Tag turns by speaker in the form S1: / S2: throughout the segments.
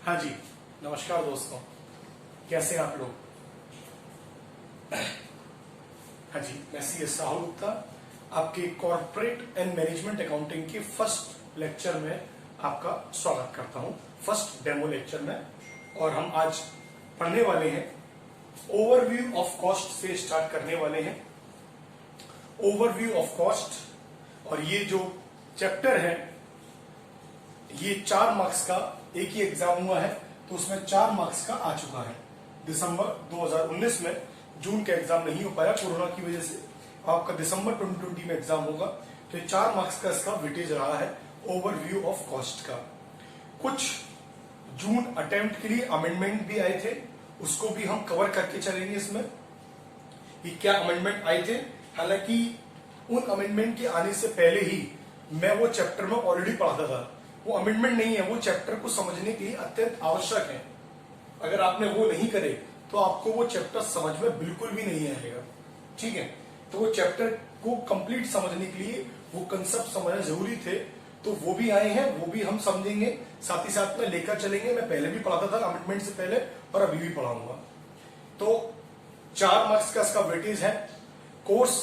S1: हाँ जी, नमस्कार दोस्तों, कैसे हैं आप लोग। हाँ जी, मैं CS राहुल गुप्ता आपके कॉर्पोरेट एंड मैनेजमेंट अकाउंटिंग के फर्स्ट लेक्चर में आपका स्वागत करता हूं, फर्स्ट डेमो लेक्चर में। और हम आज पढ़ने वाले हैं ओवरव्यू ऑफ कॉस्ट से स्टार्ट करने वाले हैं। ओवरव्यू ऑफ कॉस्ट, और ये जो चैप्टर है ये 4 मार्क्स का, एक ही एग्जाम हुआ है तो उसमें 4 मार्क्स का आ चुका है। दिसंबर 2019 में, जून का एग्जाम नहीं हो पाया कोरोना की वजह से, आपका दिसंबर 2020 में एग्जाम होगा। तो 4 मार्क्स का इसका वेटेज रहा है ओवरव्यू ऑफ कॉस्ट का। कुछ जून अटेम्प्ट के लिए अमेंडमेंट भी आए थे, उसको भी हम कवर करके चलेंगे इसमें। ये क्या अमेंडमेंट आए थे, हालांकि उन अमेंडमेंट के आने से पहले ही मैं वो चैप्टर में ऑलरेडी पढ़ाता था। वो अमेंडमेंट नहीं है, वो चैप्टर को समझने के लिए अत्यंत आवश्यक है। अगर आपने वो नहीं करे तो आपको वो चैप्टर समझ में बिल्कुल भी नहीं आएगा। ठीक है, तो वो चैप्टर को कंप्लीट समझने के लिए वो कंसेप्ट समझना जरूरी थे, तो वो भी आए हैं, वो भी हम समझेंगे, साथ ही साथ में लेकर चलेंगे। मैं पहले भी पढ़ाता था अमेंडमेंट से पहले, और अभी भी पढ़ाऊंगा। तो 4 मार्क्स का इसका वेटेज है। कोर्स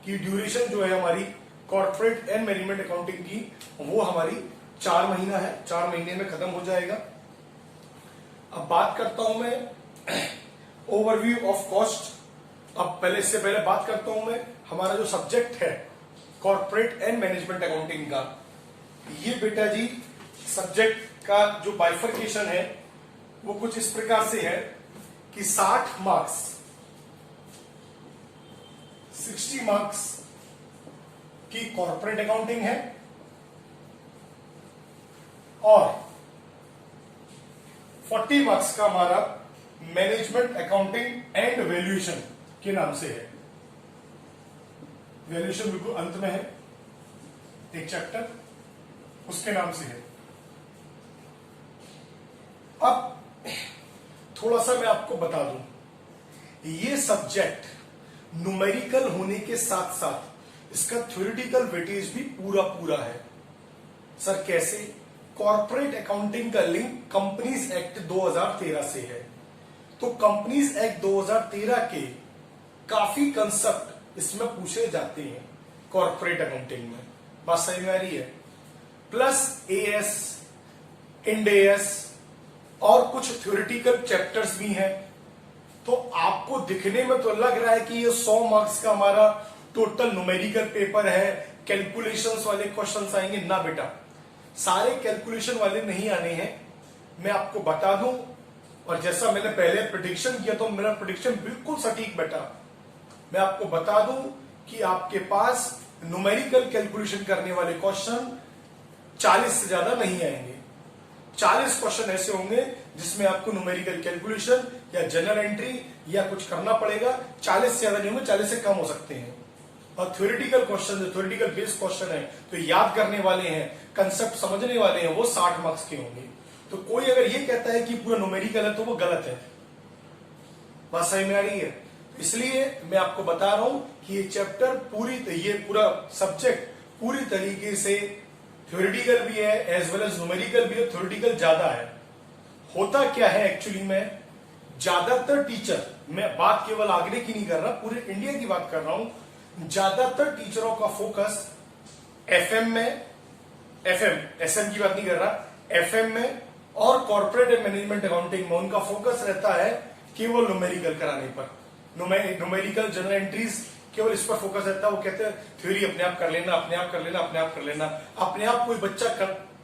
S1: की ड्यूरेशन जो है हमारी कॉर्पोरेट एंड मैनेजमेंट अकाउंटिंग की, वो हमारी 4 महीना है, 4 महीने में खत्म हो जाएगा। अब बात करता हूं मैं ओवरव्यू ऑफ कॉस्ट। अब इससे पहले बात करता हूं मैं हमारा जो सब्जेक्ट है कॉर्पोरेट एंड मैनेजमेंट अकाउंटिंग का। ये बेटा जी सब्जेक्ट का जो बाइफर्केशन है वो कुछ इस प्रकार से है कि 60 मार्क्स 60 मार्क्स की कॉर्पोरेट अकाउंटिंग है और 40 मार्क्स का हमारा मैनेजमेंट अकाउंटिंग एंड वैल्यूएशन के नाम से है। वैल्यूएशन बिल्कुल अंत में है, एक चैप्टर उसके नाम से है। अब थोड़ा सा मैं आपको बता दूं, ये सब्जेक्ट न्यूमेरिकल होने के साथ साथ इसका थ्योरेटिकल वेटेज भी पूरा है। सर कैसे? कॉर्पोरेट अकाउंटिंग का लिंक कंपनीज एक्ट 2013 से है। तो कंपनीज एक्ट 2013 के काफी कंसेप्ट इसमें पूछे जाते हैं कॉर्पोरेट अकाउंटिंग में। बात सही में आ रही है? प्लस एएस, इंड एएस और कुछ थ्योरेटिकल चैप्टर्स भी हैं। तो आपको दिखने में तो लग रहा है कि ये 100 मार्क्स का हमारा टोटल न्यूमेरिकल पेपर है, कैलकुलेशंस वाले क्वेश्चंस आएंगे। ना बेटा, सारे कैलकुलेशन वाले नहीं आने हैं। मैं आपको बता दूं, और जैसा मैंने पहले प्रेडिक्शन किया तो मेरा प्रेडिक्शन बिल्कुल सटीक बेटा। मैं आपको बता दूं कि आपके पास न्यूमेरिकल कैलकुलेशन करने वाले क्वेश्चन 40 से ज्यादा नहीं आएंगे। 40 क्वेश्चन ऐसे होंगे जिसमें आपको न्यूमेरिकल कैलकुलेशन या जनरल एंट्री या कुछ करना पड़ेगा। 40 से ज्यादा नहीं होंगे, 40 से कम हो सकते हैं। और थ्योरेटिकल क्वेश्चन, जो थ्योरेटिकल बेस्ड क्वेश्चन है, तो याद करने वाले हैं, कंसेप्ट समझने वाले हैं, वो 60 मार्क्स के होंगे। तो कोई अगर ये कहता है कि पूरा न्यूमेरिकल है तो वो गलत है। बात सही में आ रही है? इसलिए मैं आपको बता रहा हूं कि ये चैप्टर ये पूरा सब्जेक्ट पूरी तरीके से थ्योरेटिकल भी है एज वेल एज न्यूमेरिकल भी है। थ्योरेटिकल ज्यादा है। होता क्या है एक्चुअली में, ज्यादातर टीचर, मैं बात केवल आगरे की नहीं कर रहा, पूरे इंडिया की बात कर रहा हूं, ज्यादातर टीचरों का फोकस एफएम में, एसएम की बात नहीं कर रहा, एफएम में और कॉर्पोरेट एंड मैनेजमेंट अकाउंटिंग में उनका फोकस रहता है केवल न्यूमेरिकल कराने पर। न्यूमेरिकल जनरल एंट्रीज केवल इस पर फोकस रहता है। वो कहते हैं थ्योरी अपने आप कर लेना, अपने आप कर लेना, अपने आप कर लेना। अपने आप कोई बच्चा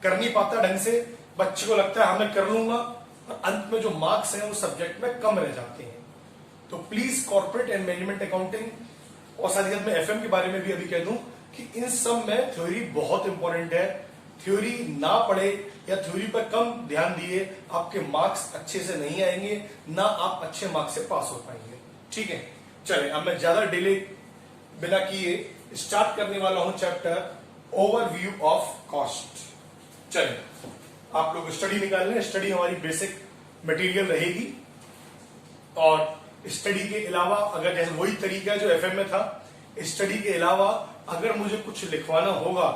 S1: कर नहीं पाता ढंग से, बच्चे को लगता है हमें कर लूंगा, और अंत में जो मार्क्स हैं वो सब्जेक्ट में कम रह जाते हैं। तो please corporate and management accounting और साथ ही साथ में एफएम के बारे में भी अभी कह दूं कि इन सब में थ्योरी बहुत इंपॉर्टेंट है। थ्योरी ना पढ़े या थ्योरी पर कम ध्यान दिए, आपके मार्क्स अच्छे से नहीं आएंगे, ना आप अच्छे मार्क्स से पास हो पाएंगे। ठीक है, चले अब मैं ज्यादा डिले बिना किए स्टार्ट करने वाला हूं चैप्टर ओवरव्यू ऑफ कॉस्ट। चले आप लोग स्टडी निकाल लें। स्टडी हमारी बेसिक मटेरियल रहेगी, और स्टडी के अलावा अगर जैसे वही तरीका जो एफएम में था, स्टडी के अलावा अगर मुझे कुछ लिखवाना होगा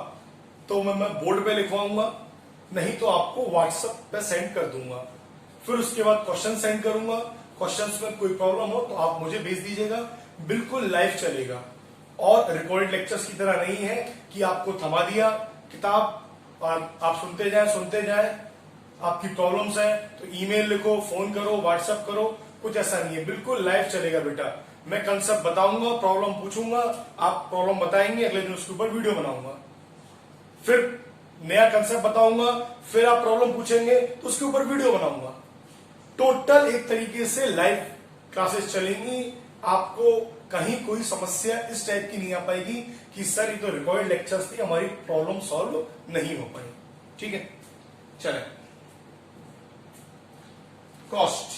S1: तो मैं बोर्ड पे लिखवाऊंगा, नहीं तो आपको व्हाट्सएप पे सेंड कर दूंगा। फिर उसके बाद क्वेश्चन सेंड करूंगा। क्वेश्चंस में कोई प्रॉब्लम हो तो आप मुझे भेज दीजिएगा, बिल्कुल लाइव चलेगा। और रिकॉर्डेड लेक्चर्स की तरह नहीं है कि आपको थमा दिया किताब और आप सुनते जाए। आपकी प्रॉब्लम्स है तो ईमेल लिखो, फोन करो, व्हाट्सएप करो, कुछ ऐसा नहीं है, बिल्कुल लाइव चलेगा बेटा। मैं कंसेप्ट बताऊंगा, प्रॉब्लम पूछूंगा, आप प्रॉब्लम बताएंगे, अगले दिन उसके ऊपर वीडियो बनाऊंगा, फिर नया कंसेप्ट बताऊंगा, फिर आप प्रॉब्लम पूछेंगे तो उसके ऊपर वीडियो बनाऊंगा। टोटल एक तरीके से लाइव क्लासेस चलेंगी। आपको कहीं कोई समस्या इस टाइप की नहीं आ पाएगी कि सर ये तो रिकॉर्डेड लेक्चर्स थे, हमारी प्रॉब्लम सॉल्व नहीं हो पाई। ठीक है, चले। कॉस्ट,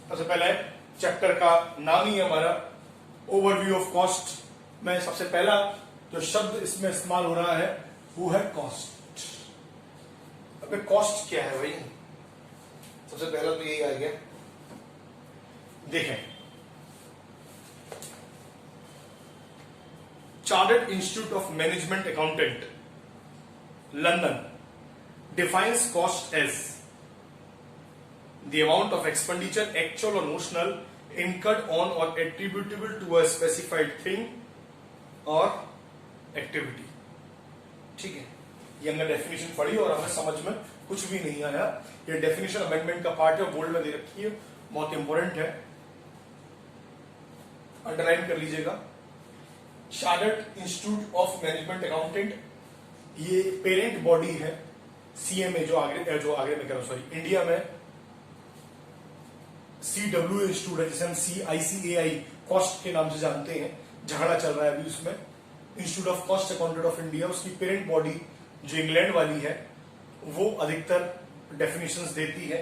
S1: सबसे पहले चैप्टर का नाम ही हमारा ओवरव्यू ऑफ कॉस्ट। मैं सबसे पहला जो शब्द इसमें इस्तेमाल हो रहा है वो है कॉस्ट। अब कॉस्ट क्या है भाई, सबसे पहला तो यही आ गया। देखें, chartered institute of management accountant London defines cost as the amount of expenditure actual or notional incurred on or attributable to a specified thing or activity। ठीक है, ये हमने डेफिनेशन पढ़ी और हमें समझ में कुछ भी नहीं आया। ये डेफिनेशन अमेंडमेंट का पार्ट है, बोल्ड में दे रखी है, बहुत इंपॉर्टेंट है, अंडरलाइन कर लीजिएगा। Chartered institute of management accountant, ये पेरेंट बॉडी है सीएमए, जो आगे में कह रहा हूं, सॉरी, इंडिया में CW इंस्टीट्यूट है, जिसे हम CICAI कॉस्ट के नाम से जानते हैं। झगड़ा चल रहा है अभी उसमें। Institute of cost accountant of India, उसकी पेरेंट बॉडी जो इंग्लैंड वाली है वो अधिकतर डेफिनेशंस देती है।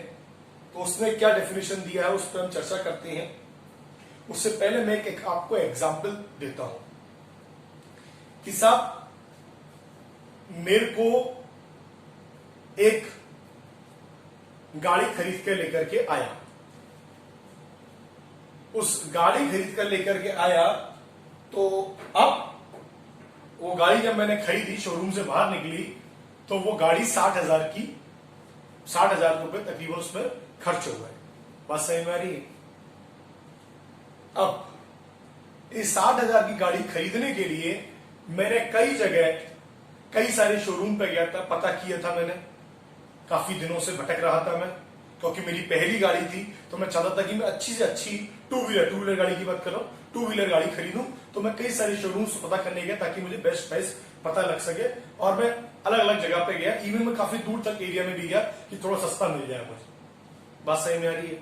S1: तो उसने क्या डेफिनेशन दिया है उस पर हम चर्चा करते हैं। उससे पहले मैं एक आपको एग्जाम्पल देता हूं कि साहब मेरे को एक गाड़ी खरीद के लेकर के आया, उस गाड़ी खरीद कर लेकर के आया, तो अब वो गाड़ी जब मैंने खरीदी, शोरूम से बाहर निकली, तो वो गाड़ी 60,000 की, 60,000 रुपए तकरीबन उसमें खर्च हो गए। बात सही में आ रही है। अब इस 60,000 की गाड़ी खरीदने के लिए मैंने कई जगह, कई सारे शोरूम पे गया था, पता किया था मैंने, काफी दिनों से भटक रहा था मैं, क्योंकि मेरी पहली गाड़ी थी। तो मैं चाहता था कि मैं अच्छी से अच्छी टू व्हीलर गाड़ी की बात कर रहा हूं, टू व्हीलर गाड़ी खरीदूं। तो मैं कई सारे शोरूम से पता करने गया ताकि मुझे बेस्ट प्राइस पता लग सके। और मैं अलग अलग जगह पे गया, इवन मैं काफी दूर तक एरिया में भी गया कि थोड़ा सस्ता मिल जाए मुझे। बात सही में आ रही है।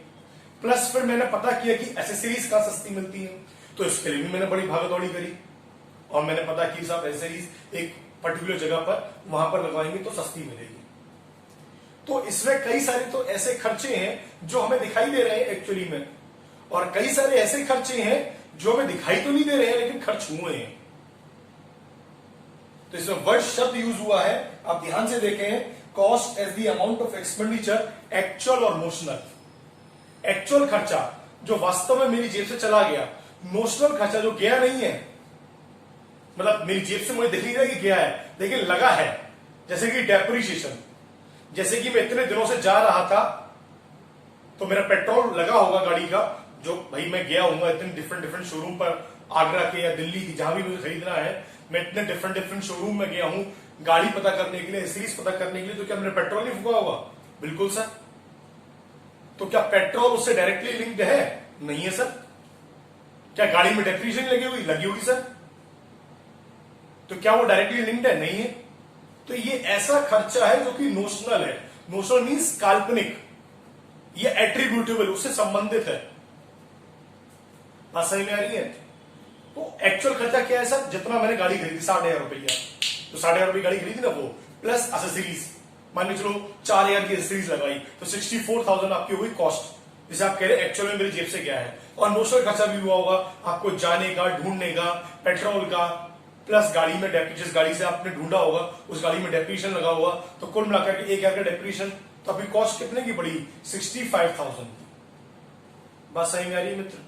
S1: प्लस फिर मैंने पता किया कि एसेसरीज कहां सस्ती मिलती है, तो इसके लिए भी मैंने बड़ी भागदौड़ी करी और मैंने पता की साहब एसेसरीज एक पर्टिकुलर जगह पर वहां पर लगवाएंगे तो सस्ती मिलेगी। तो इसमें कई सारे तो ऐसे खर्चे हैं जो हमें दिखाई दे रहे हैं एक्चुअली में, और कई सारे ऐसे खर्चे हैं जो हमें दिखाई तो नहीं दे रहे हैं लेकिन खर्च हुए हैं। तो इसमें वर्ड शब्द यूज हुआ है, आप ध्यान से देखें, cost as the amount of expenditure actual और नोशनल। एक्चुअल खर्चा जो वास्तव में मेरी जेब से चला गया, नोशनल खर्चा जो गया नहीं है, मतलब मेरी जेब से मुझे दिख नहीं रहा कि गया है लेकिन लगा है। जैसे कि डेप्रिसिएशन, जैसे कि मैं इतने दिनों से जा रहा था तो मेरा पेट्रोल लगा होगा गाड़ी का, जो भाई मैं गया हूंगा इतने डिफरेंट शोरूम पर, आगरा के या दिल्ली की, जहां भी मुझे खरीदना है, मैं इतने डिफरेंट शोरूम में गया हूं गाड़ी पता करने के लिए, सीरीज पता करने के लिए। तो क्या मैंने पेट्रोल नहीं फूका होगा? बिल्कुल सर। तो क्या पेट्रोल उससे डायरेक्टली लिंक्ड है? नहीं है सर। क्या गाड़ी में डेप्रिसिएशन लगी होगी सर? तो क्या वो डायरेक्टली लिंक्ड है? नहीं है। तो ये ऐसा खर्चा है जो कि नोशनल है। नोशनल मीन्स काल्पनिक, ये एट्रीब्यूटेबल, उससे संबंधित है। बात सही में आ रही है? तो एक्चुअल खर्चा क्या है सर? जितना मैंने गाड़ी खरीदी 60,000 रुपया, तो 60,000 रुपये गाड़ी खरीदी ना, वो प्लस एसेसरीज, मान लो चलो 4,000 की एसेसरीज लगाई तो 64,000 आपकी हुई कॉस्ट, जिसे आप कह रहे हैं एक्चुअल में मेरी जेब से गया है। और नोशनल खर्चा भी हुआ होगा आपको जाने का, ढूंढने का, पेट्रोल का, प्लस गाड़ी में जिस गाड़ी से आपने ढूंढा होगा उस गाड़ी में डेप्रिसिएशन लगा होगा, तो कुल मिलाकर के 1,000 का डेप्रिसिएशन, तो अभी कॉस्ट कितने की पड़ी? 65,000। बात सही में आ रही है मित्र?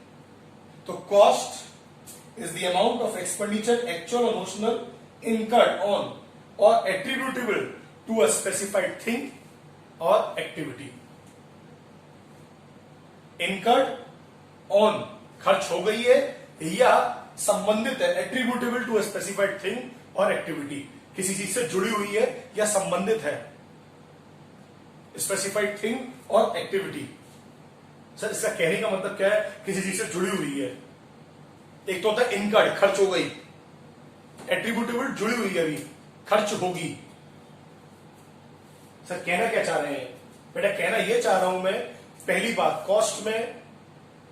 S1: तो cost is the amount of expenditure actual और notional incurred on or attributable to a specified thing or activity। Incurred on, खर्च हो गई है या संबंधित है, एट्रीब्यूटेबल टू स्पेसिफाइड थिंग और एक्टिविटी, किसी चीज से जुड़ी हुई है या संबंधित है, स्पेसिफाइड थिंग और एक्टिविटी। सर इसका कहने का मतलब क्या है, किसी चीज से जुड़ी हुई है। एक तो होता है इनकर्ड, खर्च हो गई, एट्रीब्यूटेबल जुड़ी हुई है, अभी खर्च होगी। सर कहना क्या चाह रहे हैं बेटा, कहना यह चाह रहा हूं मैं, पहली बात कॉस्ट में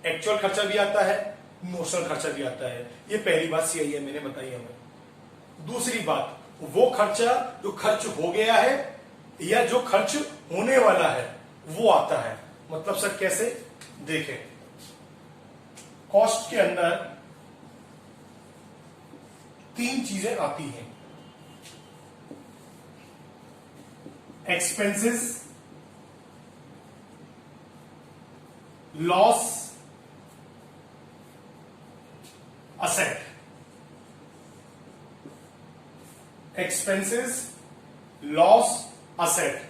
S1: एक्चुअल खर्चा भी आता है, नोशनल खर्चा भी आता है, ये पहली बात सीआईए मैंने बताई हमें। दूसरी बात, वो खर्चा जो खर्च हो गया है या जो खर्च होने वाला है वो आता है। मतलब सर कैसे, देखें कॉस्ट के अंदर तीन चीजें आती हैं, expenses, loss, asset. Expenses, loss, asset,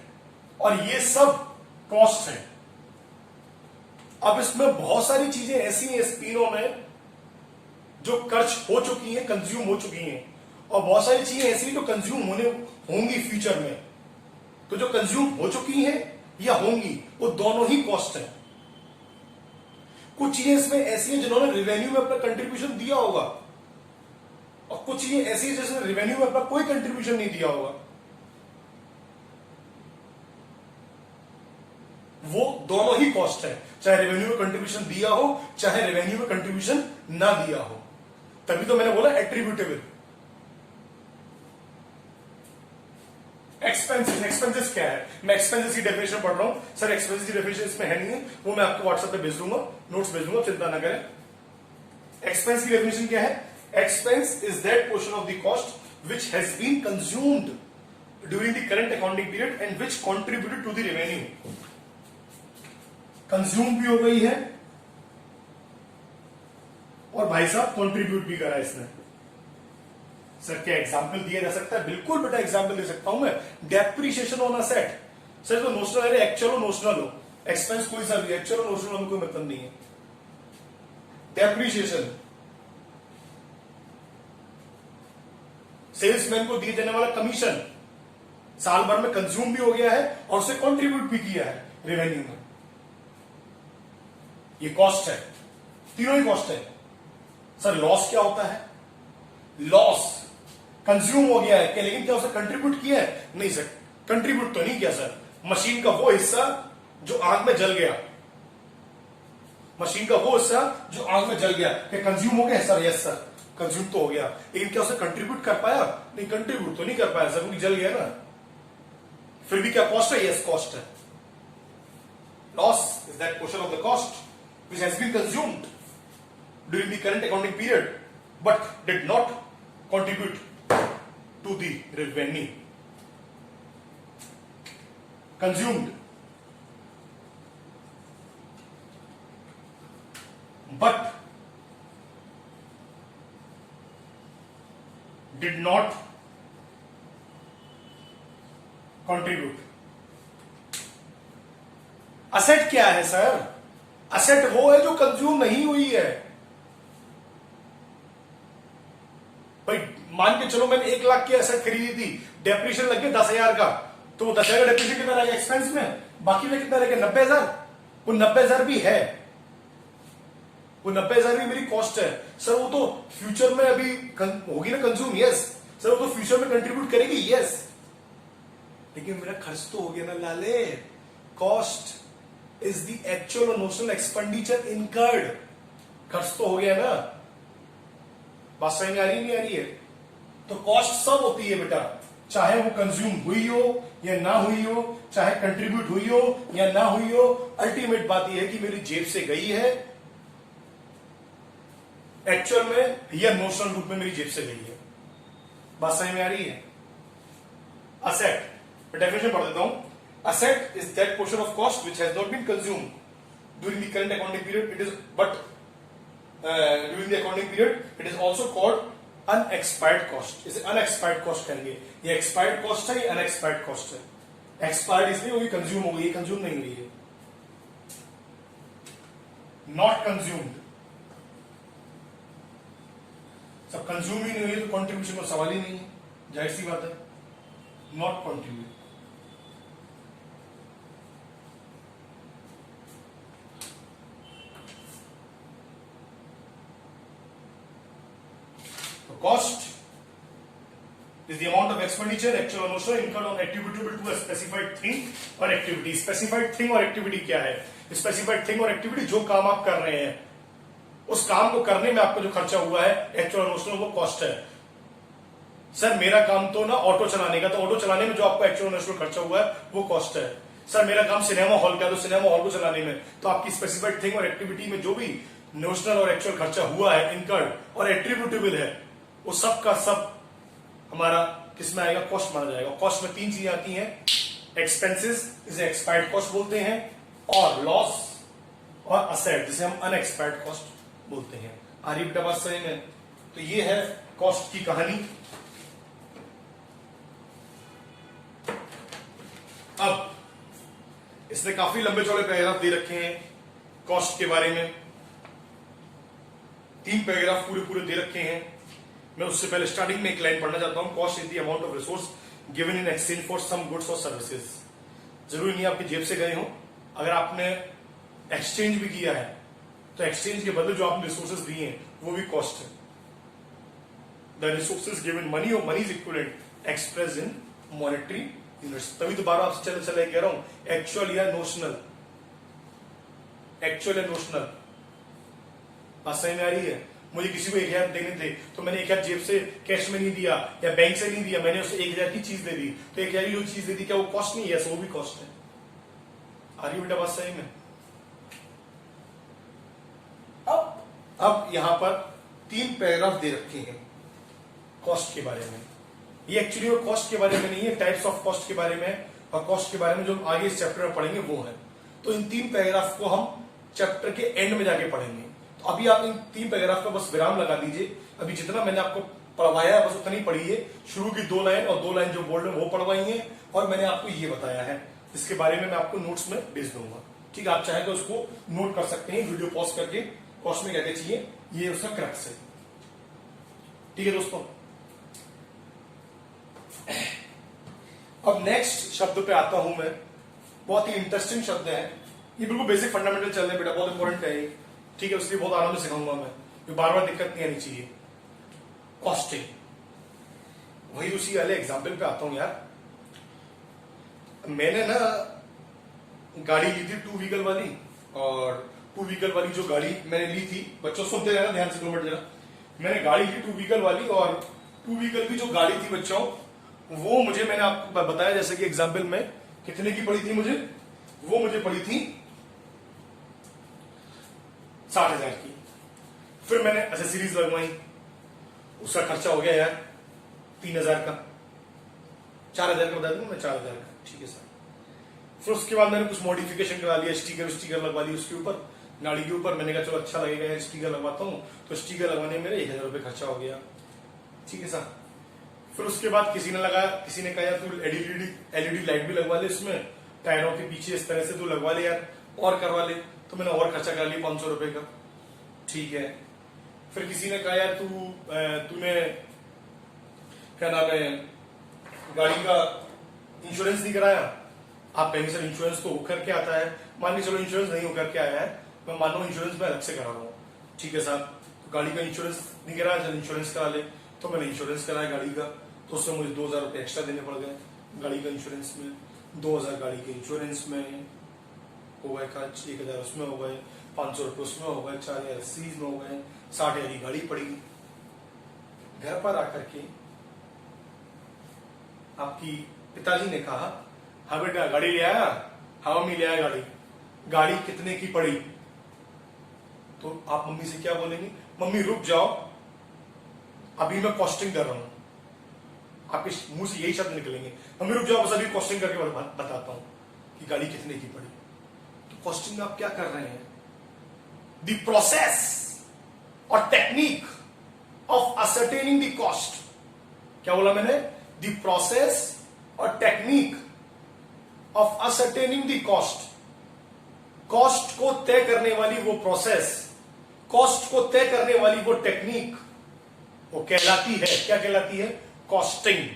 S1: और ये सब कॉस्ट है। अब इसमें बहुत सारी चीजें ऐसी हैं इस तीनों में जो खर्च हो चुकी हैं, कंज्यूम हो चुकी हैं, और बहुत सारी चीजें ऐसी हैं जो कंज्यूम होने होंगी फ्यूचर में। तो जो कंज्यूम हो चुकी हैं या होंगी वो दोनों ही कॉस्ट है। कुछ चीजें इसमें ऐसी हैं जिन्होंने रेवेन्यू में अपना कंट्रीब्यूशन दिया होगा, और कुछ चीजें ऐसी हैं जिसने रेवेन्यू में अपना कोई कंट्रीब्यूशन नहीं दिया होगा। वो दोनों ही कॉस्ट है, चाहे रेवेन्यू में कंट्रीब्यूशन दिया हो चाहे रेवेन्यू में कंट्रीब्यूशन ना दिया हो। तभी तो मैंने बोला एट्रीब्यूटेबल। एक्सपेंसेस, एक्सपेंसेस क्या है, मैं एक्सपेंसेस की डेफिनेशन पढ़ रहा हूं सर, एक्सपेंसेस की डेफिनेशन इसमें है नहीं है, वो मैं आपको व्हाट्सएप पे भेज दूंगा, नोट्स भेज दूंगा, चिंता ना करें। एक्सपेंस की डेफिनेशन क्या है, expense is that portion of the cost which has been consumed during the current accounting period and which contributed to the revenue. Consume भी हो गई है और भाई साहब कंट्रीब्यूट भी करा इसने। सर क्या एग्जाम्पल दिया जा सकता है, बिल्कुल बेटा एग्जाम्पल दे सकता हूं मैं। डेप्रीशिएशन ऑन असेट, सर तो नोशनल है, एक्चुअल हो नोशनल हो, एक्सपेंस कोई सा भी, एक्चुअल हो नोशनल में कोई मतलब नहीं है। डेप्रीशिएशन सेल्समैन को दिए जाने वाला कमीशन साल भर में कंज्यूम भी हो गया है और उसे कंट्रीब्यूट भी किया है रेवेन्यू में, ये कॉस्ट है, तीनों ही कॉस्ट है। सर लॉस क्या होता है, लॉस कंज्यूम हो गया है क्या, लेकिन क्या उसे कंट्रीब्यूट किया है, नहीं सर कंट्रीब्यूट तो नहीं किया सर। मशीन का वो हिस्सा जो आग में जल गया, मशीन का वो हिस्सा जो आग में जल गया, क्या कंज्यूम हो गया सर, यस सर कंज्यूम तो हो गया, लेकिन क्या उसे कंट्रीब्यूट कर पाया, नहीं कंट्रीब्यूट तो नहीं कर पाया सर, क्योंकि जल गया ना। फिर भी क्या कॉस्ट है, यस कॉस्ट है। Loss is that portion of the cost which has been consumed during the current accounting period but did not contribute to the revenue. Consumed but did not contribute. Asset क्या है sir, asset वो है जो consume नहीं हुई है। भाई मान के चलो मैंने 1 लाख की असेट खरीदी थी, डेप्रीशिएशन लग गया 10,000 का, तो वो 10,000 का डेप्रीशिएशन कितना रहेगा एक्सपेंस में, बाकी में कितना रहेगा 90,000। वो 90,000 भी है, वो 90,000 भी मेरी कॉस्ट है सर। वो तो फ्यूचर में अभी होगी ना कंज्यूम, यस सर, वो तो फ्यूचर में कंट्रीब्यूट करेगी, यस, लेकिन मेरा खर्च तो हो गया ना लाले। Cost is the actual or notional expenditure incurred, खर्च तो हो गया ना। बात समझ में आ रही नहीं आ रही है, तो कॉस्ट सब होती है बेटा, चाहे वो कंज्यूम हुई हो या ना हुई हो, चाहे कंट्रीब्यूट हुई हो या ना हुई हो, अल्टीमेट बात यह है कि मेरी जेब से गई है एक्चुअल में या नोशनल रूप में मेरी जेब से गई है। बात समझ में आ रही है। असेट डेफिनेशन पढ़ देता हूं, asset is that portion of cost which has not been consumed during the current accounting period. It is during the accounting period it is also called unexpired cost. इसे unexpired cost कहेंगे। ये expired cost है, ये unexpired cost है। expired इसलिए हुई, consume हो गई, consume नहीं हुई है। Not consumed. सब कंज्यूम ही नहीं हुई तो कंट्रीब्यूशन का सवाल ही नहीं है, जाहिर सी बात है, not contribute. Cost is the amount of expenditure actual or notional incurred on attributable to a specified thing or activity। Specified thing और activity क्या है? Specified thing और activity जो काम आप कर रहे हैं, उस काम को करने में आपको जो खर्चा हुआ है एक्चुअल और नोशनल, वो कॉस्ट है। सर मेरा काम तो ना ऑटो चलाने का, तो ऑटो चलाने में जो आपको एक्चुअल और नोशनल खर्चा हुआ है वो कॉस्ट है। सर मेरा काम सिनेमा हॉल का, तो सिनेमा हॉल को चलाने में, तो आपकी स्पेसिफाइड थिंग और एक्टिविटी में जो भी नोशनल और एक्चुअल खर्चा हुआ है, इनकर्ड और एट्रीब्यूटेबल है, वो सब का सब हमारा किस में आएगा? कॉस्ट माना जाएगा। कॉस्ट में तीन चीजें आती हैं, एक्सपेंसेस जिसे एक्सपायर्ड कॉस्ट बोलते हैं, और लॉस और असेट जिसे हम अनएक्सपायर्ड कॉस्ट बोलते हैं। आ रही बेटा बात सही में? तो ये है कॉस्ट की कहानी। अब इसने काफी लंबे चौड़े पैराग्राफ दे रखे हैं कॉस्ट के बारे में, 3 पैराग्राफ पूरे पूरे दे रखे हैं। मैं उससे पहले स्टार्टिंग में एक लाइन पढ़ना चाहता हूं, cost is the amount of resource given in exchange for some goods और सर्विसेज। जरूरी नहीं आपकी जेब से गए हो, अगर आपने एक्सचेंज भी किया है तो एक्सचेंज के बदले जो आपने रिसोर्सेज दिए हैं वो भी कॉस्ट है। द रिसोर्सेज गिवन मनी और money is equivalent express in monetary units. तभी तो बार बार आपसे चले चले कह रहा हूं, एक्चुअल या नोशनल, एक्चुअल या नोशनल। बात सही में आ रही है? मुझे किसी को 1000 देने थे तो मैंने 1000 जेब से कैश में नहीं दिया या बैंक से नहीं दिया, मैंने उसे 1000 की चीज दे दी, तो 1000 की जो चीज दे दी क्या वो कॉस्ट नहीं है? वो भी कॉस्ट है। आ रही बेटा बात सही में? अब यहां पर 3 पैराग्राफ दे रखे हैं कॉस्ट के बारे में। ये एक्चुअली वो कॉस्ट के बारे में नहीं है, टाइप्स ऑफ कॉस्ट के बारे में और कॉस्ट के बारे में जो आगे इस चैप्टर में पढ़ेंगे वो है। तो इन 3 पैराग्राफ को हम चैप्टर के एंड में जाके पढ़ेंगे। तो अभी आप इन 3 पैराग्राफ का बस विराम लगा दीजिए। अभी जितना मैंने आपको पढ़वाया है बस उतना ही पढ़िए। शुरू की 2 लाइन और 2 लाइन जो बोल्ड में वो पढ़वाई है, और मैंने आपको ये बताया है, इसके बारे में मैं आपको नोट्स में भेज दूंगा। ठीक है, आप चाहे तो उसको नोट कर सकते हैं वीडियो पॉज करके, कॉस्ट में क्या क्या चाहिए, ये उसका क्रक्स है। ठीक है दोस्तों, अब नेक्स्ट शब्द पे आता हूं मैं। बहुत ही इंटरेस्टिंग शब्द है ये, बिल्कुल बेसिक फंडामेंटल चल रहे हैं बेटा, बहुत इंपॉर्टेंट है ये। ठीक है, उसके बहुत आराम से सिखाऊंगा मैं, ये बार बार दिक्कत नहीं आनी चाहिए। कॉस्टिंग, वही उसी वाले एग्जाम्पल पे आता हूं यार। मैंने ना गाड़ी ली थी 2 व्हीकल वाली, और 2 व्हीकल वाली जो गाड़ी मैंने ली थी, बच्चों सुनते रहना ध्यान से 2 मिनट जरा। मैंने गाड़ी ली 2 व्हीकल वाली, और 2 व्हीकल की जो गाड़ी थी बच्चों, वो मुझे, मैंने आपको बताया जैसे कि एग्जाम्पल में, कितने की पड़ी थी मुझे? वो मुझे पड़ी थी 60,000 की। फिर मैंने एक्सेसरीज लगवाई, उसका खर्चा हो गया यार 3,000 का, 4,000 का बता दूं मैं, 4,000 का। ठीक है सर। फिर उसके बाद मैंने कुछ मॉडिफिकेशन करा लिया, स्टिकर लगवा ली उसके ऊपर, गाड़ी के ऊपर। मैंने कहा चलो अच्छा लगेगा यार, स्टिकर लगवाता हूँ। तो स्टिकर लगवाने में मेरे 1,000 रुपये खर्चा हो गया। ठीक है सर। फिर उसके बाद किसी ने लगाया, किसी ने कहा यार तू एलईडी लाइट भी लगवा ले इसमें, टायरों के पीछे इस तरह से तू लगवा ले यार, और करवा ले। तो मैंने और खर्चा कर लिया 500 रुपए का। ठीक है। फिर किसी ने कहा यार तूने क्या नाम है, गाड़ी का इंश्योरेंस नहीं कराया। आप कहेंगे सर इंश्योरेंस तो होकर के आता है, मान लीजिए चलो इंश्योरेंस नहीं होकर के आया है, मैं मान लो इंश्योरेंस मैं अलग से करा रहा हूँ। ठीक है साहब, तो गाड़ी का इंश्योरेंस नहीं कराया, चल इंश्योरेंस करा ले। तो मैंने इंश्योरेंस कराया गाड़ी का, तो उसमें मुझे 2,000 रुपये एक्स्ट्रा देने पड़ गए गाड़ी का इंश्योरेंस में। 2,000 गाड़ी के इंश्योरेंस में हो गए खर्च, 1,000 उसमें हो गए, 500 रुपये उसमें हो गए, 4,000 सीज में हो गए, 60,000 की गाड़ी पड़ी। घर पर आकर के आपकी पिताजी ने कहा, हाँ बेटा गाड़ी ले आया? हाँ मम्मी ले आया गाड़ी। गाड़ी कितने की पड़ी? तो आप मम्मी से क्या बोलेंगे? मम्मी रुक जाओ, अभी मैं कॉस्टिंग कर रहा हूं। आपके मुंह से यही शब्द निकलेंगे, मम्मी रुक जाओ बस अभी कॉस्टिंग करके बताता हूं कि गाड़ी कितने की पड़ी। तो कॉस्टिंग आप क्या कर रहे हैं? द प्रोसेस और technique of ascertaining the cost. क्या बोला मैंने? द प्रोसेस और technique of ascertaining the cost. Cost को तय करने वाली वो प्रोसेस, कॉस्ट को तय करने वाली वो टेक्निक, वो कहलाती है, क्या कहलाती है? कॉस्टिंग।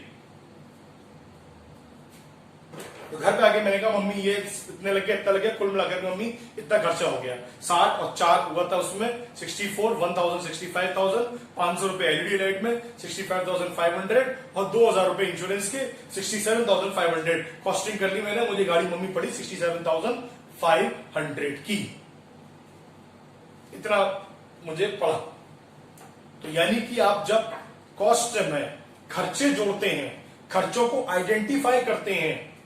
S1: तो घर पे आके मैंने कहा मम्मी ये इतने लग गया, इतना लग गया, कुल मिलाकर मम्मी इतना खर्चा हो गया। 60 और 4 हुआ था उसमें 64, 1000 65,000, 500 रुपए एलईडी लाइट में 65,500 और 2000 रुपए इंश्योरेंस के 67,500 कॉस्टिंग कर ली मैंने। मुझे गाड़ी मम्मी पड़ी 67,500 की, इतना मुझे पड़ा। तो यानी कि आप जब कॉस्ट में खर्चे जोड़ते हैं, खर्चों को आइडेंटिफाई करते हैं,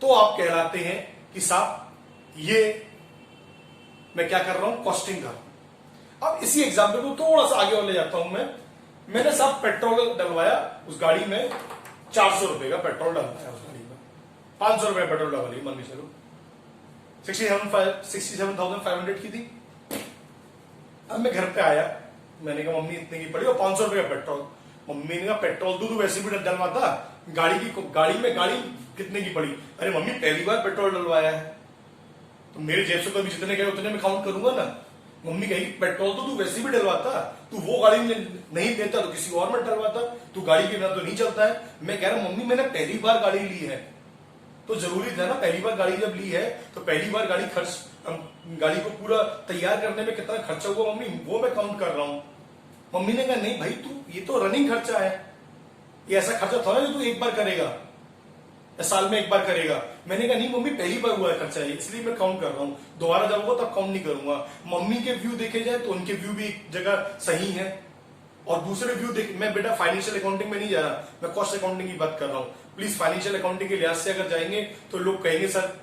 S1: तो आप कहलाते हैं कि साहब ये मैं क्या कर रहा हूं? कॉस्टिंग कर रहा हूं। अब इसी एग्जाम्पल को थोड़ा सा आगे और ले जाता हूं मैंने साहब पेट्रोल डलवाया उस गाड़ी में, 400 रुपए का पेट्रोल डलवाया उस गाड़ी में, 500 रुपए पेट्रोल डलवा ली, मान के चलो 67,500 की थी। अब मैं घर पे आया, मैंने कहा मम्मी इतने की पड़ी और 500 रुपए का पेट्रोल। मम्मी ने कहा पेट्रोल तो वैसे भी डलवाता, गाड़ी कितने की पड़ी? अरे मम्मी पहली बार पेट्रोल डलवाया है, तो मेरे जेब से कभी जितने गए उतने में काउंट करूंगा ना। मम्मी कहेगी पेट्रोल तो तू वैसे भी डलवाता, तू वो गाड़ी में नहीं देता तो किसी और में डलवाता, तू गाड़ी के बिना तो नहीं चलता है। मैं कह रहा हूं मम्मी मैंने पहली बार गाड़ी ली है, तो जरूरी था ना, पहली बार गाड़ी जब ली है तो पहली बार गाड़ी को पूरा तैयार करने में कितना खर्चा हुआ मम्मी, वो मैं काउंट कर रहा हूं। मम्मी ने कहा नहीं भाई तू, ये तो रनिंग खर्चा है, ये ऐसा खर्चा थोड़ा जो तू एक बार करेगा या साल में एक बार करेगा। मैंने कहा नहीं मम्मी पहली बार हुआ है खर्चा है, इसलिए मैं काउंट कर रहा हूं, दोबारा जब होगा तब काउंट नहीं करूंगा। मम्मी के व्यू देखे जाए तो उनके व्यू भी एक जगह सही है, और दूसरे व्यू देख, मैं बेटा फाइनेंशियल अकाउंटिंग में नहीं जा रहा, मैं कॉस्ट अकाउंटिंग की बात कर रहा हूं। प्लीज फाइनेंशियल अकाउंटिंग के लिहाज से अगर जाएंगे तो लोग कहेंगे सर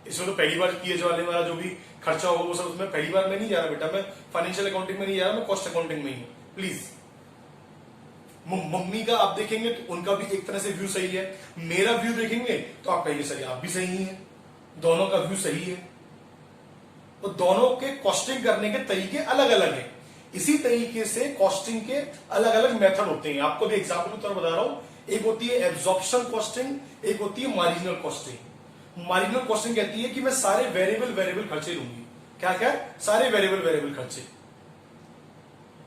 S1: इसमें तो पहली बार किए जाने वाला जो भी खर्चा होगा वो सब उसमें पहली बार मैं नहीं जा रहा बेटा, मैं फाइनेंशियल अकाउंटिंग में नहीं जा रहा, मैं कॉस्ट अकाउंटिंग में ही हूं। प्लीज मम्मी का आप देखेंगे तो उनका भी एक तरह से व्यू सही है, मेरा व्यू देखेंगे तो आप कहेंगे सर आप भी सही है, दोनों का व्यू सही है। तो दोनों के कॉस्टिंग करने के तरीके अलग अलग हैं। इसी तरीके से कॉस्टिंग के अलग अलग मेथड होते हैं। आपको भी एग्जाम्पल के तौर पर बता रहा हूं, एक होती है एब्जॉर्प्शन कॉस्टिंग, एक होती है मार्जिनल कॉस्टिंग। मार्जिनल कॉस्टिंग कहती है कि मैं सारे वेरिएबल खर्चे लूंगी, क्या क्या? सारे वेरिएबल खर्चे।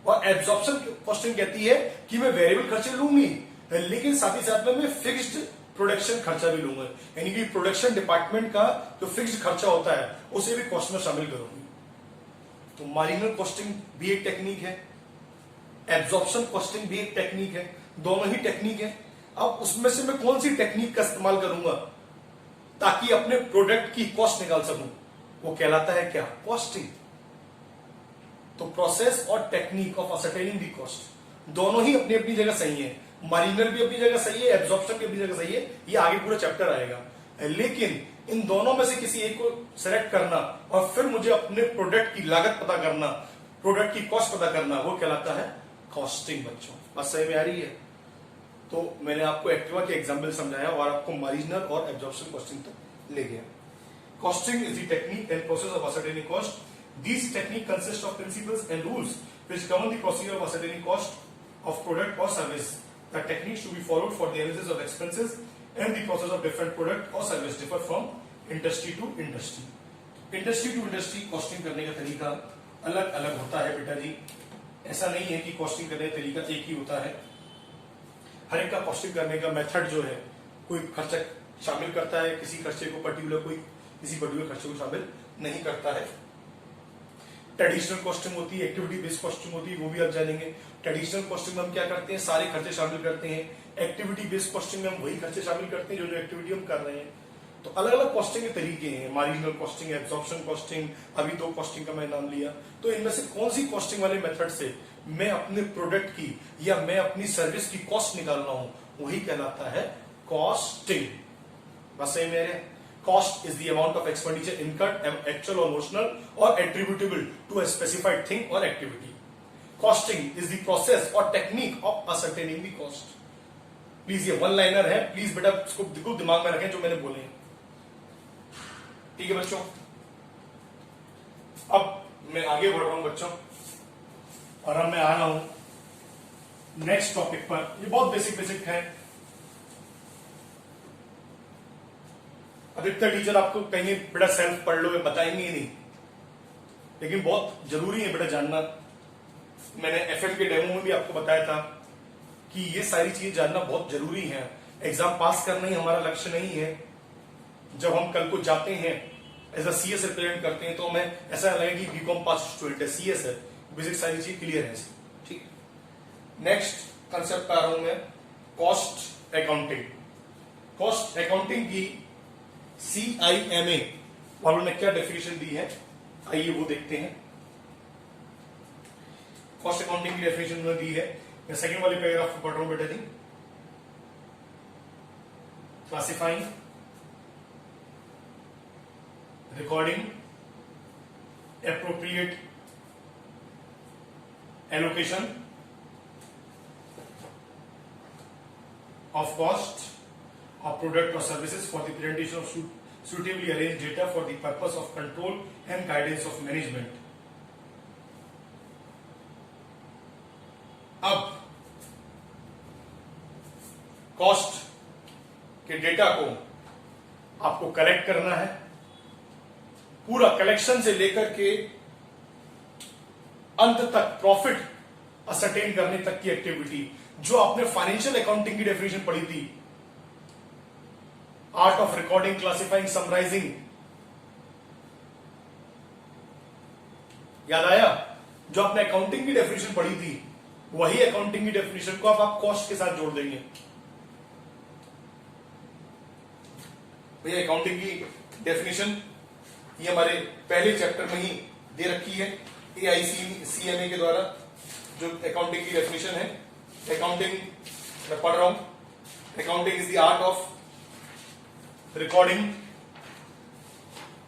S1: और एब्जॉर्प्शन कॉस्टिंग कहती है कि मैं वेरिएबल खर्चे लूंगी लेकिन साथ ही साथ में मैं फिक्स्ड प्रोडक्शन खर्चा भी लूंगा, यानी कि प्रोडक्शन डिपार्टमेंट का जो फिक्स्ड खर्चा होता है उसे भी कॉस्ट में शामिल करूंगी। तो मार्जिनल कॉस्टिंग भी एक टेक्निक है, एब्जॉर्प्शन कॉस्टिंग भी एक टेक्निक है, दोनों ही टेक्निक है। अब उसमें से मैं कौन सी टेक्निक का इस्तेमाल करूंगा ताकि अपने प्रोडक्ट की कॉस्ट निकाल सकूं, वो कहलाता है क्या? कॉस्टिंग। तो प्रोसेस और technique of ascertaining the cost दोनों ही अपनी अपनी जगह सही है, मार्जिनल भी अपनी जगह सही है, एब्जॉर्प्शन भी अपनी जगह सही है, ये आगे पूरा चैप्टर आएगा। लेकिन इन दोनों में से किसी एक को सेलेक्ट करना और फिर मुझे अपने प्रोडक्ट की लागत पता करना, प्रोडक्ट की कॉस्ट पता करना, वो कहलाता है कॉस्टिंग। बच्चों बात सही में आ रही है? तो मैंने आपको एक्टिवा के एग्जाम्पल समझाया और आपको मार्जिनल और एब्जॉर्प्शन कॉस्टिंग तक ले गया। Costing is the technique and process of ascertaining cost. These technique consist of principles and rules which govern the procedure of ascertaining cost of product or service. The techniques to be followed for the analysis of expenses and the process of different product or service differ from industry to industry. Industry to industry costing करने का तरीका अलग अलग होता है बेटा जी। ऐसा नहीं है कि कॉस्टिंग करने का तरीका एक ही होता है। हर एक का कॉस्टिंग करने का मेथड जो है, कोई खर्चा शामिल करता है किसी खर्चे को पर्टिकुलर, कोई किसी पर्टिकुलर खर्चे को शामिल नहीं करता है। ट्रेडिशनल कॉस्टिंग होती है, एक्टिविटी बेस्ड कॉस्टिंग होती है, वो भी आप जानेंगे। ट्रेडिशनल कॉस्टिंग में हम क्या करते हैं? सारे खर्चे शामिल करते हैं। एक्टिविटी बेस्ड कॉस्टिंग में हम वही खर्चे शामिल करते हैं जो एक्टिविटी हम कर रहे हैं। तो अलग अलग कॉस्टिंग के तरीके हैं, मार्जिनल कॉस्टिंग, एब्जॉर्प्शन कॉस्टिंग, अभी 2 कॉस्टिंग का मैं नाम लिया। तो इनमें से कौन सी कॉस्टिंग वाले मेथड से मैं अपने प्रोडक्ट की या मैं अपनी सर्विस की कॉस्ट निकाल रहा हूं, वही कहलाता है कॉस्टिंग। बस सही मेरे Cost is the amount of expenditure incurred, actual or notional, or attributable to a specified thing or activity. Costing is the process or technique of ascertaining the cost. Please ये वन लाइनर है, please बेटा इसको बिल्कुल दिमाग में रखें जो मैंने बोले हैं, ठीक है बच्चों। अब मैं आगे बढ़ रहा हूं बच्चों, और अब मैं आ रहा हूं नेक्स्ट टॉपिक पर। ये बहुत बेसिक है। अधिकतर टीचर आपको कहेंगे बेटा सेल्फ पढ़ लो, बताएंगे ही नहीं, लेकिन बहुत जरूरी है बेटा जानना। मैंने एफएम के डेमो में भी आपको बताया था कि ये सारी चीजें जानना बहुत जरूरी है। एग्जाम पास करना ही हमारा लक्ष्य नहीं है। जब हम कल को जाते हैं एज अ सीएस रिप्रेजेंट करते हैं तो हमें ऐसा लगे कि बीकॉम पास स्टूडेंट है, सीएस है, बेसिक सारी चीज क्लियर है। ठीक, नेक्स्ट कंसेप्ट आ रहा हूं मैं, कॉस्ट अकाउंटिंग। कॉस्ट अकाउंटिंग की CIMA वालों ने क्या डेफिनेशन दी है, आइए वो देखते हैं। कॉस्ट अकाउंटिंग की डेफिनेशन उन्होंने दी है, मैं सेकंड वाले पैराग्राफ को पढ़ रहा हूं बेटा जी। Classifying, recording, appropriate allocation of cost of product or services for the presentation of suitably arranged data for the purpose of control and guidance of management। अब कॉस्ट के डेटा को आपको कलेक्ट करना है, पूरा कलेक्शन से लेकर के अंत तक प्रॉफिट असरटेन करने तक की एक्टिविटी, जो आपने फाइनेंशियल अकाउंटिंग की डेफिनेशन पढ़ी थी, art of recording, classifying, summarising, याद आया? जो आपने अकाउंटिंग की डेफिनेशन पढ़ी थी, वही अकाउंटिंग की डेफिनेशन को आप कॉस्ट के साथ जोड़ देंगे। भैया अकाउंटिंग की डेफिनेशन ये हमारे पहले चैप्टर में ही दे रखी है AICMA के द्वारा, जो अकाउंटिंग की डेफिनेशन है। अकाउंटिंग मैं पढ़ रहा हूं, accounting is the art of recording,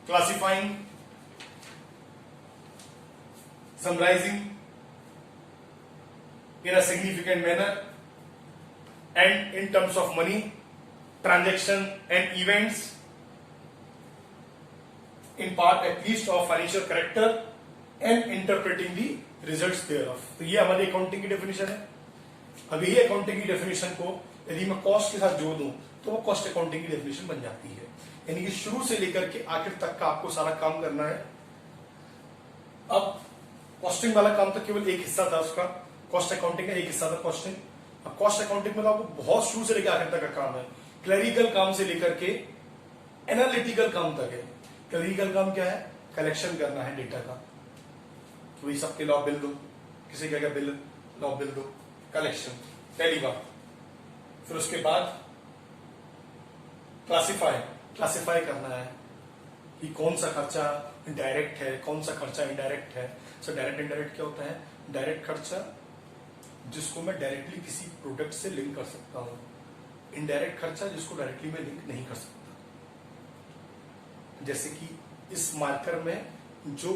S1: classifying, summarising in a significant manner and in terms of money, transaction and events, in part at least of financial character and interpreting the results thereof। तो ये हमारी accounting की definition है। अब यही accounting की definition को यदि मैं कॉस्ट के साथ जोड़ दूं तो वो कॉस्ट अकाउंटिंग की डेफिनेशन बन जाती है। यानी कि शुरू से लेकर के आखिर तक का आपको सारा काम करना है। अब कॉस्टिंग वाला काम तो केवल एक हिस्सा था उसका, कॉस्ट अकाउंटिंग का एक हिस्सा था कॉस्टिंग। अब कॉस्ट अकाउंटिंग में आपको बहुत शुरू से लेकर आखिर तक का काम है, क्लरिकल काम से लेकर के एनालिटिकल काम तक है। क्लरिकल काम क्या है? कलेक्शन करना है डेटा का, तो वही सबके लॉ बिल दो, किसी क्या क्या बिल लॉ बिल दो, कलेक्शन पहली बात। फिर उसके बाद क्लासिफाई करना है कि कौन सा खर्चा डायरेक्ट है, कौन सा खर्चा इनडायरेक्ट है। सो डायरेक्ट इनडायरेक्ट क्या होता है? डायरेक्ट खर्चा जिसको मैं डायरेक्टली किसी प्रोडक्ट से लिंक कर सकता हूं, इनडायरेक्ट खर्चा जिसको डायरेक्टली मैं लिंक नहीं कर सकता। जैसे कि इस मार्कर में जो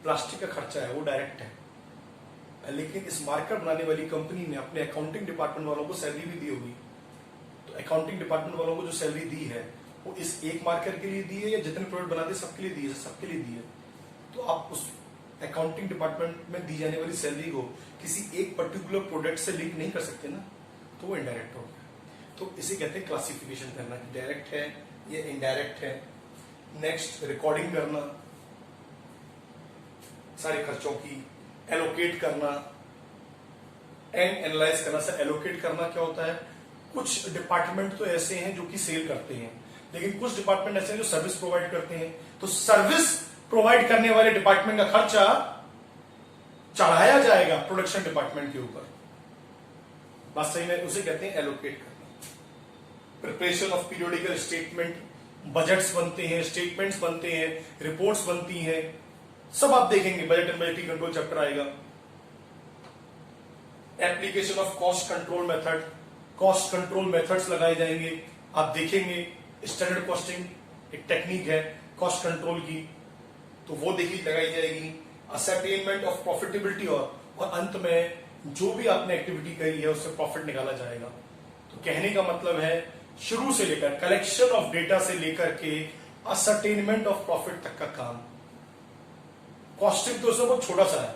S1: प्लास्टिक का खर्चा है वो डायरेक्ट है, लेकिन इस मार्कर बनाने वाली कंपनी ने अपने अकाउंटिंग डिपार्टमेंट वालों को सैलरी भी दी होगी। तो अकाउंटिंग डिपार्टमेंट वालों को जो सैलरी दी है वो इस एक मार्कर के लिए दी है या जितने प्रोडक्ट बनाते सबके लिए दी है? सबके लिए दी है। तो आप उस अकाउंटिंग डिपार्टमेंट में दी जाने वाली सैलरी को किसी एक पर्टिकुलर प्रोडक्ट से लिंक नहीं कर सकते ना, तो वो इनडायरेक्ट हो गया। तो इसे कहते हैं क्लासिफिकेशन करना कि डायरेक्ट है या इनडायरेक्ट है। नेक्स्ट रिकॉर्डिंग करना सारे खर्चों की, एलोकेट करना एंड एनालाइज करना। सर एलोकेट करना क्या होता है? कुछ डिपार्टमेंट तो ऐसे हैं जो कि सेल करते हैं, लेकिन कुछ डिपार्टमेंट ऐसे हैं जो सर्विस प्रोवाइड करते हैं। तो सर्विस प्रोवाइड करने वाले डिपार्टमेंट का खर्चा चढ़ाया जाएगा प्रोडक्शन डिपार्टमेंट के ऊपर। बात सही है? उसे कहते हैं एलोकेट करना। Preparation of periodical statement, budgets बनते हैं, स्टेटमेंट्स बनते हैं, रिपोर्ट्स बनती हैं, सब आप देखेंगे, budget and budgetary control chapter आएगा। Application of cost control method, cost control methods लगाए जाएंगे, आप देखेंगे। स्टैंडर्ड कॉस्टिंग एक टेक्निक है कॉस्ट कंट्रोल की, तो वो देखी लगाई जाएगी। असरटेनमेंट ऑफ प्रॉफिटेबिलिटी और अंत में जो भी आपने एक्टिविटी करी है उससे प्रॉफिट निकाला जाएगा। तो कहने का मतलब है शुरू से लेकर कलेक्शन ऑफ डेटा से लेकर के असरटेनमेंट ऑफ प्रॉफिट तक का काम। कॉस्टिंग तो उसमें बहुत छोटा सा है,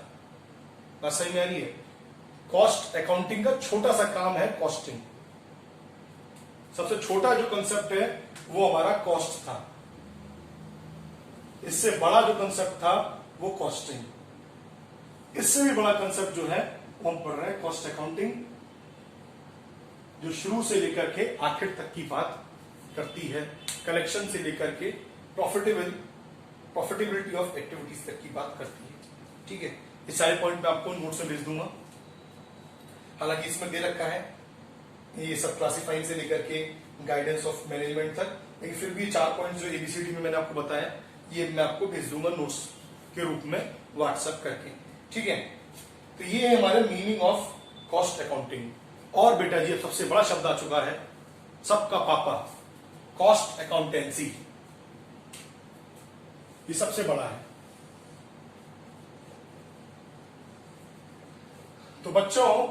S1: बात सही में आ रही है? कॉस्ट अकाउंटिंग का छोटा सा काम है कॉस्टिंग। सबसे छोटा जो कंसेप्ट है वो हमारा कॉस्ट था। इससे बड़ा जो कंसेप्ट था वो कॉस्टिंग, इससे भी बड़ा कंसेप्ट जो है वो हम पढ़ रहे हैं कॉस्ट अकाउंटिंग, जो शुरू से लेकर के आखिर तक की बात करती है, कलेक्शन से लेकर के प्रॉफिटेबिलिटी ऑफ एक्टिविटीज तक की बात करती है। ठीक है, इस सारे पॉइंट मैं आपको नोट्स में भेज दूंगा। हालांकि इसमें दे रखा है ये सब क्लासिफाइंग से लेकर के गाइडेंस ऑफ मैनेजमेंट तक, लेकिन फिर भी 4 पॉइंट जो एबीसीडी में मैंने आपको बताया ये मैं आपको भेज दूंगा नोट्स के रूप में व्हाट्सएप करके। ठीक है, तो ये है हमारे मीनिंग ऑफ कॉस्ट अकाउंटिंग। और बेटा जी अब सबसे बड़ा शब्द आ चुका है, सबका पापा, कॉस्ट अकाउंटेंसी। ये सबसे बड़ा है। तो बच्चों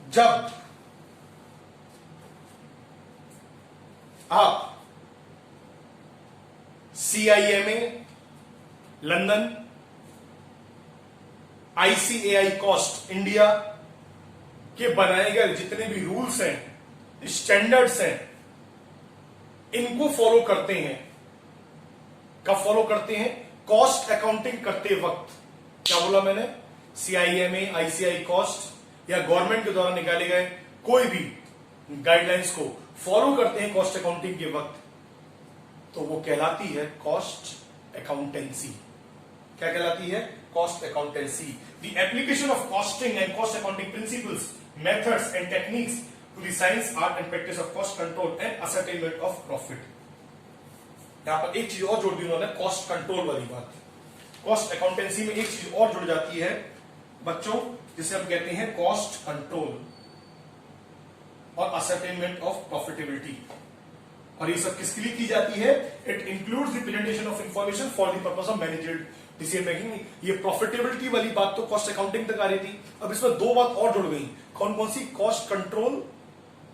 S1: जब आप CIMA London, ICAI cost India के बनाए गए जितने भी रूल्स हैं, स्टैंडर्ड्स हैं, इनको फॉलो करते हैं। कब फॉलो करते हैं? कॉस्ट अकाउंटिंग करते वक्त। क्या बोला मैंने? CIMA, ICAI कॉस्ट या गवर्नमेंट के द्वारा निकाले गए कोई भी गाइडलाइंस को फॉलो करते हैं कॉस्ट अकाउंटिंग के वक्त, तो वो कहलाती है कॉस्ट अकाउंटेंसी। क्या कहलाती है? Cost accountancy. The application of costing and cost accounting principles, methods and techniques to the science, art and practice of cost control and ascertainment of profit. यहां पर एक चीज और जोड़ दी उन्होंने, कॉस्ट कंट्रोल वाली बात। कॉस्ट अकाउंटेंसी में एक चीज और जुड़ जाती है बच्चों, जिसे हम कहते हैं कॉस्ट कंट्रोल और असरटेनमेंट ऑफ प्रॉफिटेबिलिटी। और ये सब किसके लिए की जाती है? It includes the presentation of information for the purpose of managerial decision making. ये प्रॉफिटेबिलिटी वाली बात तो कॉस्ट अकाउंटिंग तक आ रही थी, अब इसमें 2 बात और जुड़ गई। कौन कौन सी? Cost control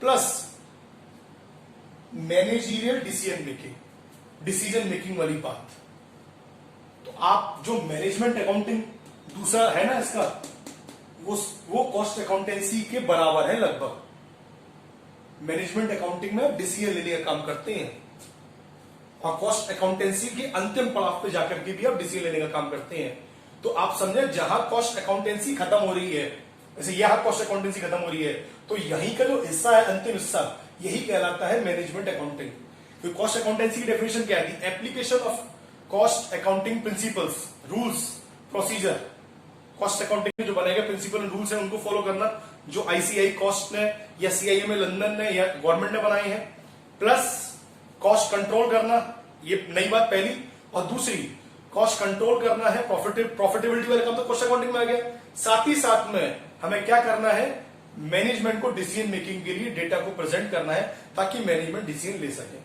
S1: plus managerial decision making वाली बात। तो आप जो मैनेजमेंट अकाउंटिंग दूसरा है ना इसका, वो कॉस्ट अकाउंटेंसी के बराबर है लगभग। मैनेजमेंट अकाउंटिंग में डिसीजन लेने का काम करते हैं और कॉस्ट अकाउंटेंसी के अंतिम पड़ाव पे जाकर के भी आप डिसीजन लेने का काम करते हैं। तो आप समझे, जहां कॉस्ट अकाउंटेंसी खत्म हो रही है, जैसे यहां कॉस्ट अकाउंटेंसी खत्म हो रही है, तो यहीं का जो हिस्सा है, अंतिम हिस्सा, यही कहलाता है मैनेजमेंट अकाउंटिंग। तो कॉस्ट अकाउंटेंसी की डेफिनेशन क्या है? Application of cost accounting principles, rules, procedure. Cost accounting में जो बनाए गए प्रिंसिपल एंड रूल्स हैं उनको फॉलो करना, जो ICAI कॉस्ट ने या CIMA लंदन ने या गवर्नमेंट ने बनाए हैं, प्लस कॉस्ट कंट्रोल करना, ये नई बात पहली। और दूसरी, कॉस्ट कंट्रोल करना है, प्रॉफिटेबिलिटी वाला काम तो कॉस्ट अकाउंटिंग में आ गया। साथ ही साथ में हमें क्या करना है? मैनेजमेंट को डिसीजन मेकिंग के लिए डेटा को प्रेजेंट करना है ताकि मैनेजमेंट डिसीजन ले सके।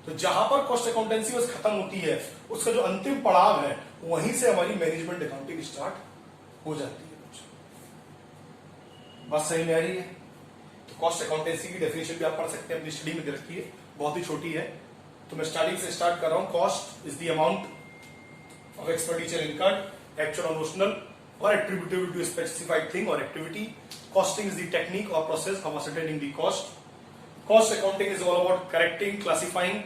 S1: तो जहां पर कॉस्ट अकाउंटेंसी बस खत्म होती है, उसका जो अंतिम पड़ाव है वहीं से हमारी मैनेजमेंट अकाउंटिंग स्टार्ट हो जाती है। बात सही में आ रही है? तो कॉस्ट अकाउंटेंसी की डेफिनेशन भी आप पढ़ सकते हैं, अपनी स्टडी में दे रखी है, बहुत ही छोटी है। तो मैं स्टार्टिंग से स्टार्ट कर रहा हूं। Cost is the amount of expenditure incurred, actual और notional, or attributable to a specified thing or activity. Costing is the technique or process of ascertaining the cost. Cost accounting is all about correcting, classifying,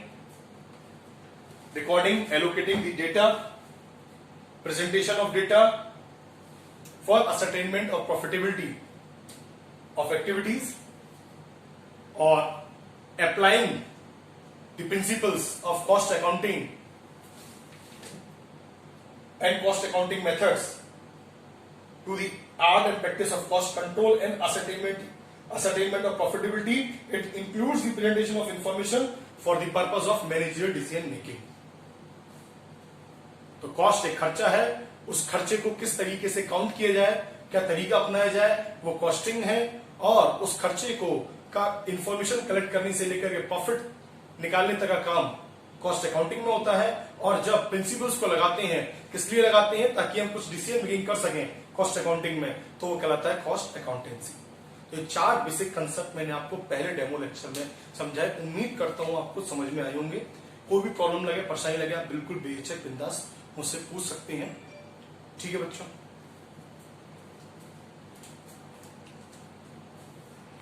S1: recording, allocating the data, presentation of data for ascertainment of profitability of activities, or applying the principles of cost accounting and cost accounting methods to the art and practice of cost control and ascertainment of profitability. It includes the presentation of information for the purpose of managerial decision making. तो cost एक खर्चा है, उस खर्चे को किस तरीके से काउंट किया जाए, क्या तरीका अपनाया जाए, वो कॉस्टिंग है। और उस खर्चे को का इंफॉर्मेशन कलेक्ट करने से लेकर के प्रॉफिट निकालने तक का काम कॉस्ट अकाउंटिंग में होता है। और जब प्रिंसिपल्स को लगाते हैं, किस लिए लगाते हैं? ताकि हम कुछ डिसीजन मेकिंग कर सकें कॉस्ट अकाउंटिंग में, तो वो कहलाता है कॉस्ट अकाउंटेंसी। तो ये 4 बेसिक कंसेप्ट मैंने आपको पहले डेमो लेक्चर में समझाया। उम्मीद करता हूं आपको समझ में आए होंगे। कोई भी प्रॉब्लम लगे, परेशानी लगे, आप बिल्कुल बेहिचक बिंदास मुझसे पूछ सकते हैं। ठीक है बच्चों।